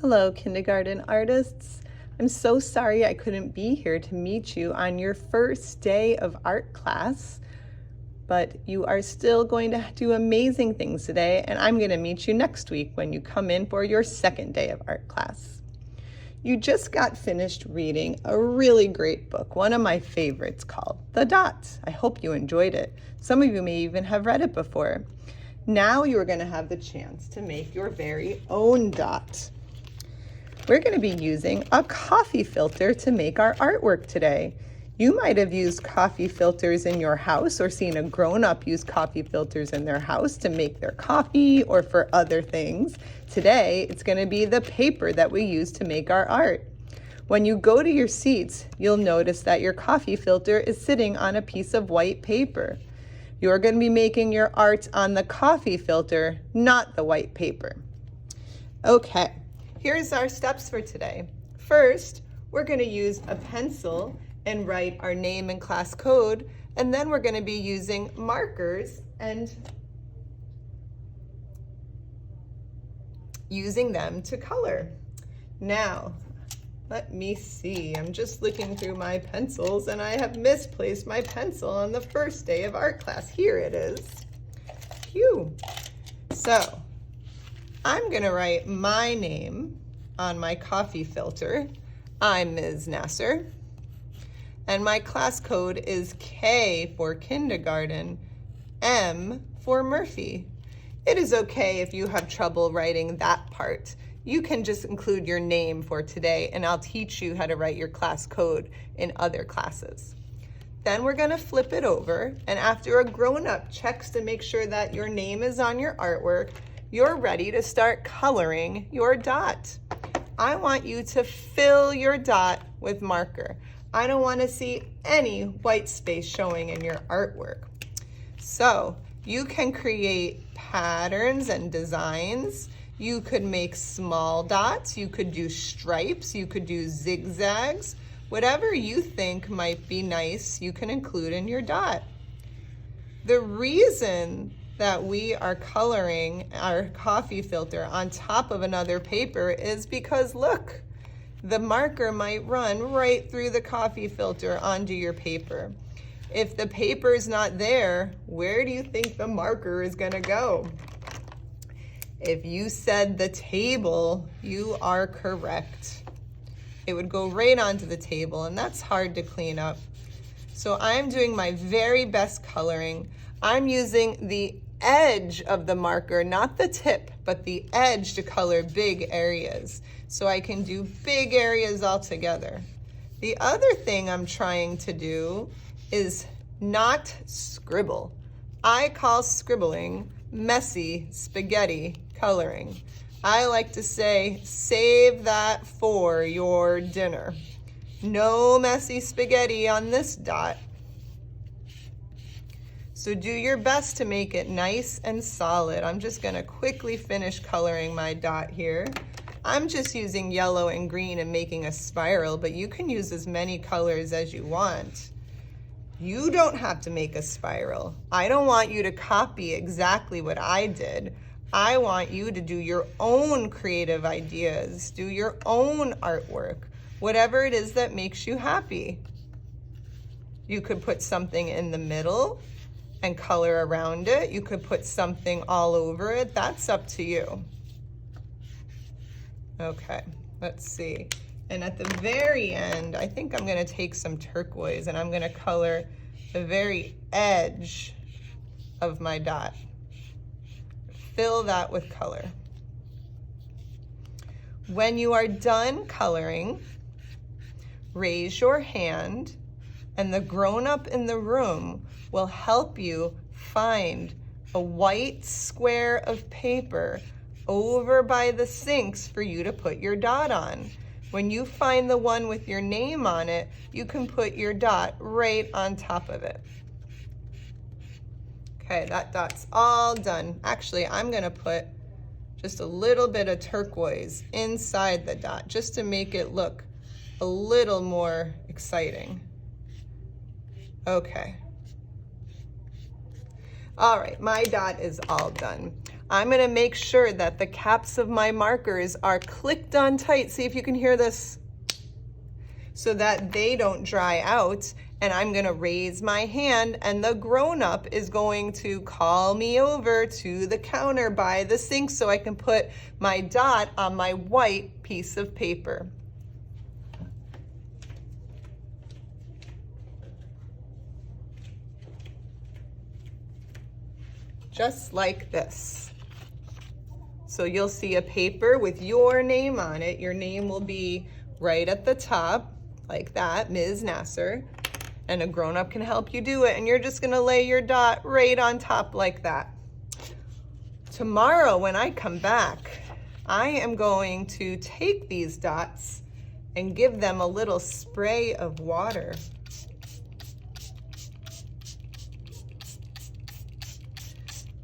Hello, kindergarten artists. I'm so sorry I couldn't be here to meet you on your first day of art class, but you are still going to do amazing things today, and I'm going to meet you next week when you come in for your second day of art class. You just got finished reading a really great book, one of my favorites, called The Dot. I hope you enjoyed it. Some of you may even have read it before. Now you're going to have the chance to make your very own dot. We're going to be using a coffee filter to make our artwork today. You might have used coffee filters in your house or seen a grown-up use coffee filters in their house to make their coffee or for other things. Today, it's going to be the paper that we use to make our art. When you go to your seats, you'll notice that your coffee filter is sitting on a piece of white paper. You're going to be making your art on the coffee filter, not the white paper. Okay. Here's our steps for today. First, we're going to use a pencil and write our name and class code, and then we're going to be using markers and using them to color. Now, let me see. I'm just looking through my pencils, and I have misplaced my pencil on the first day of art class. Here it is. Phew. So, I'm going to write my name on my coffee filter. I'm Ms. Nasser. And my class code is K for kindergarten, M for Murphy. It is okay if you have trouble writing that part. You can just include your name for today, and I'll teach you how to write your class code in other classes. Then we're going to flip it over, and after a grown-up checks to make sure that your name is on your artwork, you're ready to start coloring your dot. I want you to fill your dot with marker. I don't want to see any white space showing in your artwork. So you can create patterns and designs. You could make small dots. You could do stripes. You could do zigzags. Whatever you think might be nice, you can include in your dot. The reason that we are coloring our coffee filter on top of another paper is because look, the marker might run right through the coffee filter onto your paper. If the paper is not there, where do you think the marker is going to go? If you said the table, you are correct. It would go right onto the table, and that's hard to clean up. So I'm doing my very best coloring. I'm using the edge of the marker, not the tip, but the edge to color big areas. So I can do big areas all together. The other thing I'm trying to do is not scribble. I call scribbling messy spaghetti coloring. I like to say, save that for your dinner. No messy spaghetti on this dot. So do your best to make it nice and solid. I'm just going to quickly finish coloring my dot here. I'm just using yellow and green and making a spiral, but you can use as many colors as you want. You don't have to make a spiral. I don't want you to copy exactly what I did. I want you to do your own creative ideas, do your own artwork, whatever it is that makes you happy. You could put something in the middle and color around it. You could put something all over it. That's up to you. Okay, let's see. And at the very end, I think I'm gonna take some turquoise and I'm gonna color the very edge of my dot. Fill that with color. When you are done coloring, raise your hand and the grown-up in the room will help you find a white square of paper over by the sinks for you to put your dot on. When you find the one with your name on it, you can put your dot right on top of it. Okay, that dot's all done. Actually, I'm gonna put just a little bit of turquoise inside the dot just to make it look a little more exciting. Okay. All right, my dot is all done. I'm gonna make sure that the caps of my markers are clicked on tight. See if you can hear this. So that they don't dry out. And I'm gonna raise my hand, and the grown-up is going to call me over to the counter by the sink so I can put my dot on my white piece of paper. Just like this. So you'll see a paper with your name on it. Your name will be right at the top, like that, Ms. Nasser. And a grown-up can help you do it. And you're just gonna lay your dot right on top like that. Tomorrow when I come back, I am going to take these dots and give them a little spray of water.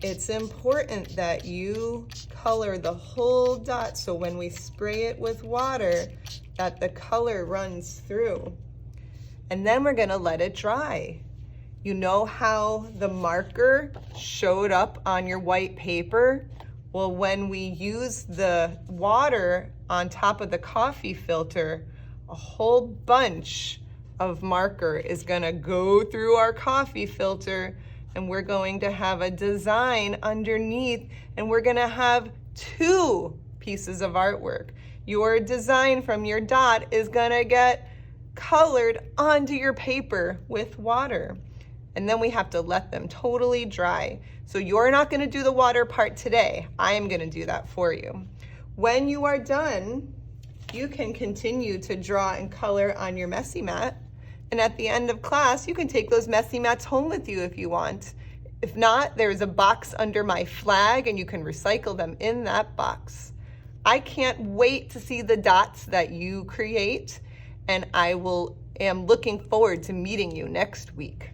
It's important that you color the whole dot so when we spray it with water, that the color runs through. And then we're gonna let it dry. You know how the marker showed up on your white paper? Well, when we use the water on top of the coffee filter, a whole bunch of marker is gonna go through our coffee filter, and we're going to have a design underneath, and we're gonna have 2 pieces of artwork. Your design from your dot is gonna get colored onto your paper with water. And then we have to let them totally dry. So you're not gonna do the water part today. I am gonna do that for you. When you are done, you can continue to draw and color on your messy mat. And at the end of class, you can take those messy mats home with you if you want. If not, there's a box under my flag and you can recycle them in that box. I can't wait to see the dots that you create, and I am looking forward to meeting you next week.